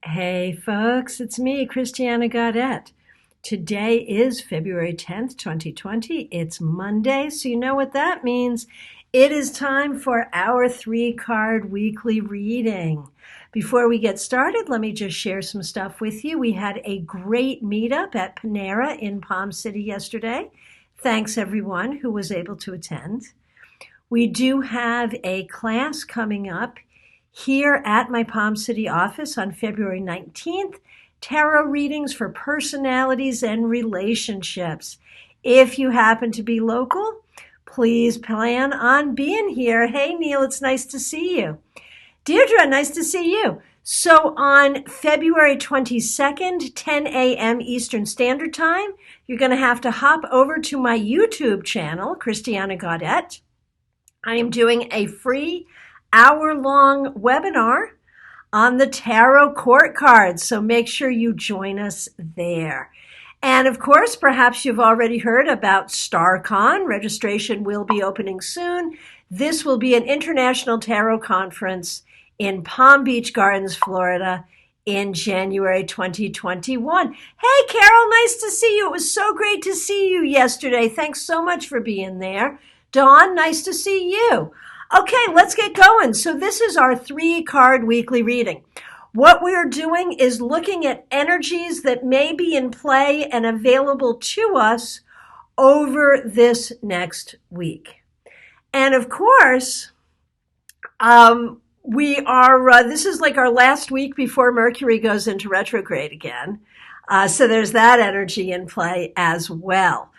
Hey folks, it's me, Christiana Gaudette. Today is February 10th, 2020. It's Monday, so you know what that means. It is time for our three-card weekly reading. Before we get started, let me just share some stuff with you. We had a great meetup at Panera in Palm City yesterday. Thanks everyone who was able to attend. We do have a class coming up here at my Palm City office on February 19th, tarot readings for personalities and relationships. If you happen to be local, please plan on being here. Hey, Neil, it's nice to see you. Deirdre, nice to see you. So on February 22nd, 10 a.m. Eastern Standard Time, you're going to have to hop over to my YouTube channel, Christiana Gaudette. I am doing a free hour-long webinar on the tarot court cards, so make sure you join us there. And of course, perhaps you've already heard about StarCon. Registration will be opening soon. This will be an international tarot conference in Palm Beach Gardens, Florida in January 2021. Hey, Carol, nice to see you. It was so great to see you yesterday. Thanks so much for being there. Dawn, nice to see you. Okay, let's get going. So this is our three-card weekly reading. What we're doing is looking at energies that may be in play and available to us over this next week. And of course, this is like our last week before Mercury goes into retrograde again. So there's that energy in play as well.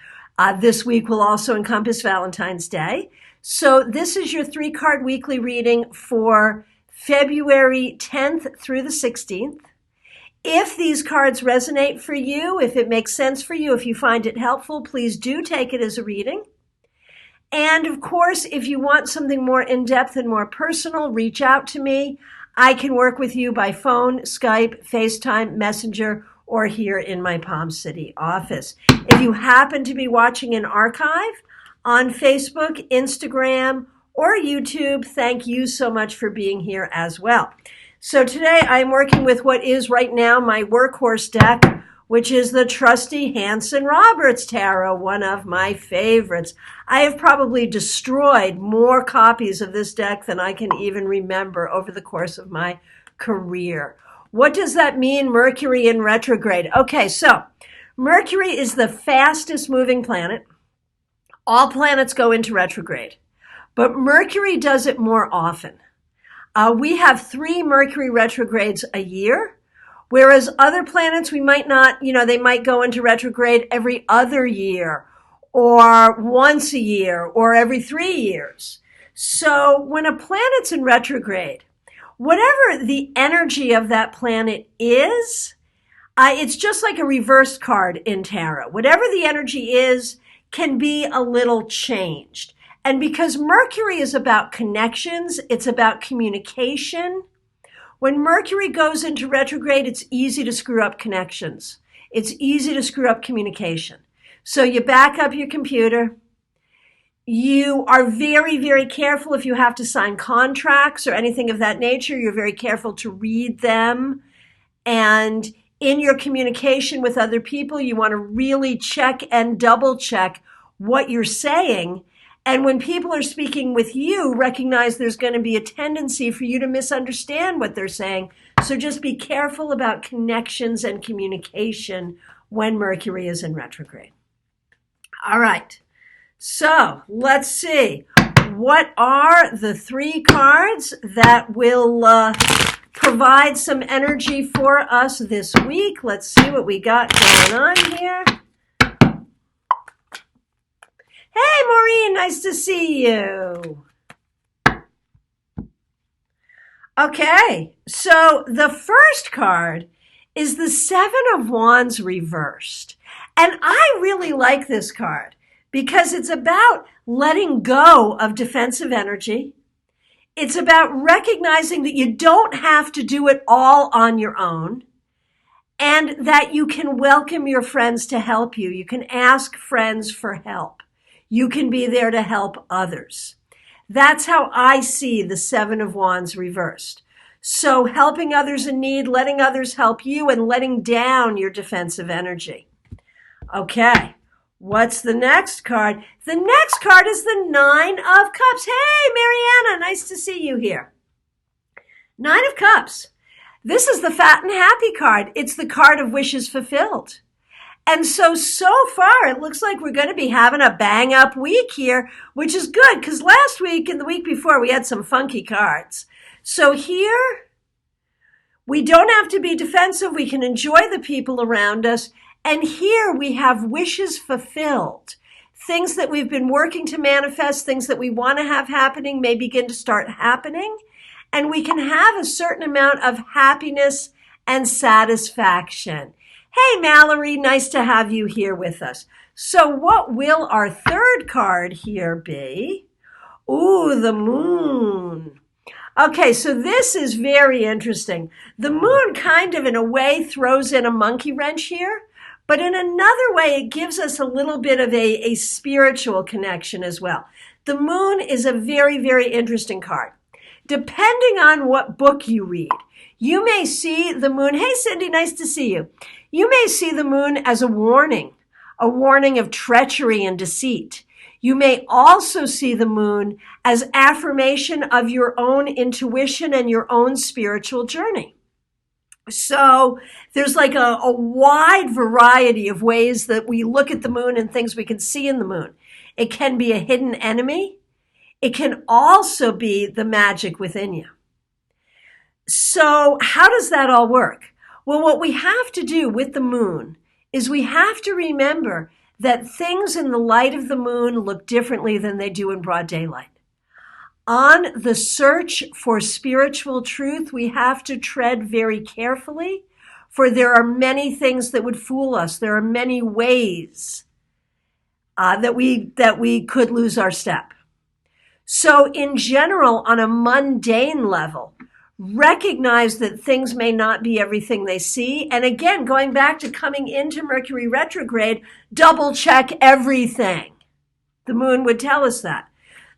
This week will also encompass Valentine's Day. So this is your three-card weekly reading for February 10th through the 16th. If these cards resonate for you, if it makes sense for you, if you find it helpful, please do take it as a reading. And of course, if you want something more in-depth and more personal, reach out to me. I can work with you by phone, Skype, FaceTime, Messenger, or here in my Palm City office. If you happen to be watching an archive on Facebook, Instagram, or YouTube, thank you so much for being here as well. So today I'm working with what is right now my workhorse deck, which is the trusty Hanson-Roberts Tarot, one of my favorites. I have probably destroyed more copies of this deck than I can even remember over the course of my career. What does that mean, Mercury in retrograde? Okay, so Mercury is the fastest moving planet. All planets go into retrograde, but Mercury does it more often. We have 3 Mercury retrogrades a year, whereas other planets we might not, they might go into retrograde every other year or once a year or every 3 years. So when a planet's in retrograde, whatever the energy of that planet is, it's just like a reversed card in tarot. Whatever the energy is can be a little changed. And because Mercury is about connections, it's about communication. When Mercury goes into retrograde, it's easy to screw up connections. It's easy to screw up communication. So you back up your computer. You are very, very careful if you have to sign contracts or anything of that nature. You're very careful to read them. And in your communication with other people, you want to really check and double check what you're saying. And when people are speaking with you, recognize there's going to be a tendency for you to misunderstand what they're saying. So just be careful about connections and communication when Mercury is in retrograde. All right. So let's see. What are the 3 cards that will provide some energy for us this week? Let's see what we got going on here. Hey, Maureen, nice to see you. Okay, so the first card is the 7 of Wands reversed. And I really like this card because it's about letting go of defensive energy. It's about recognizing that you don't have to do it all on your own and that you can welcome your friends to help you. You can ask friends for help. You can be there to help others. That's how I see the 7 of Wands reversed. So helping others in need, letting others help you, and letting down your defensive energy. Okay, what's the next card? The next card is the Nine of Cups. Hey, Mariana, nice to see you here. Nine of Cups. This is the fat and happy card. It's the card of wishes fulfilled. And so far, it looks like we're going to be having a bang-up week here, which is good because last week and the week before, we had some funky cards. So here, we don't have to be defensive. We can enjoy the people around us. And here we have wishes fulfilled. Things that we've been working to manifest, things that we want to have happening may begin to start happening. And we can have a certain amount of happiness and satisfaction. Hey, Mallory, nice to have you here with us. So what will our third card here be? Ooh, the moon. Okay, so this is very interesting. The moon kind of, in a way, throws in a monkey wrench here. But in another way, it gives us a little bit of a spiritual connection as well. The moon is a very, very interesting card. Depending on what book you read, you may see the moon. Hey, Cindy, nice to see you. You may see the moon as a warning of treachery and deceit. You may also see the moon as affirmation of your own intuition and your own spiritual journey. So there's like a wide variety of ways that we look at the moon and things we can see in the moon. It can be a hidden enemy. It can also be the magic within you. So how does that all work? Well, what we have to do with the moon is we have to remember that things in the light of the moon look differently than they do in broad daylight. On the search for spiritual truth, we have to tread very carefully, for there are many things that would fool us. There are many ways that we could lose our step. So in general, on a mundane level, recognize that things may not be everything they see. And again, going back to coming into Mercury retrograde, double check everything. The moon would tell us that.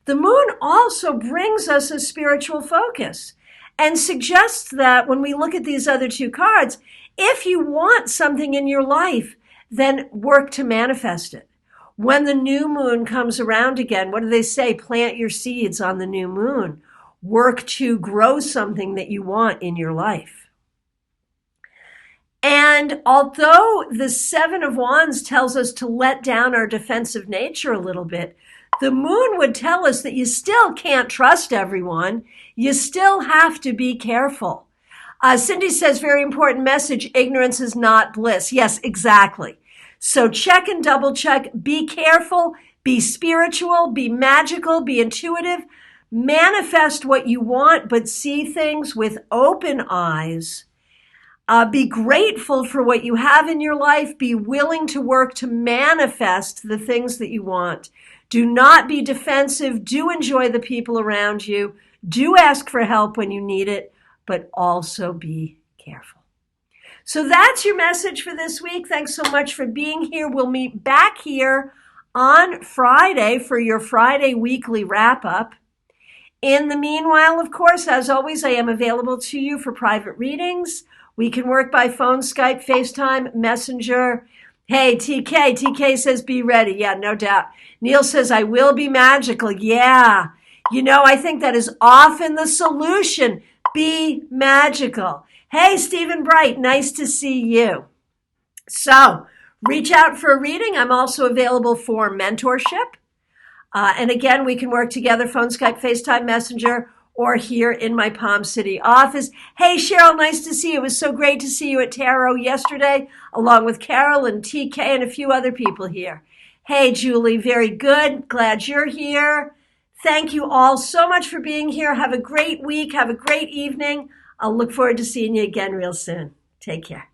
The moon also brings us a spiritual focus and suggests that when we look at these other two cards, if you want something in your life, then work to manifest it. When the new moon comes around again, what do they say? Plant your seeds on the new moon. Work to grow something that you want in your life. And although the Seven of Wands tells us to let down our defensive nature a little bit, the moon would tell us that you still can't trust everyone. You still have to be careful. Cindy says, very important message, ignorance is not bliss. Yes, exactly. So check and double check. Be careful, be spiritual, be magical, be intuitive. Manifest what you want, but see things with open eyes. Be grateful for what you have in your life. Be willing to work to manifest the things that you want. Do not be defensive. Do enjoy the people around you. Do ask for help when you need it, but also be careful. So that's your message for this week. Thanks so much for being here. We'll meet back here on Friday for your Friday weekly wrap-up. In the meanwhile, of course, as always, I am available to you for private readings. We can work by phone, Skype, FaceTime, Messenger. Hey, TK says, be ready. Yeah, no doubt. Neil says, I will be magical. Yeah. You know, I think that is often the solution. Be magical. Hey, Stephen Bright, nice to see you. So reach out for a reading. I'm also available for mentorship. And again, we can work together, phone, Skype, FaceTime, Messenger, or here in my Palm City office. Hey, Cheryl, nice to see you. It was so great to see you at Tarot yesterday, along with Carol and TK and a few other people here. Hey, Julie, very good. Glad you're here. Thank you all so much for being here. Have a great week. Have a great evening. I'll look forward to seeing you again real soon. Take care.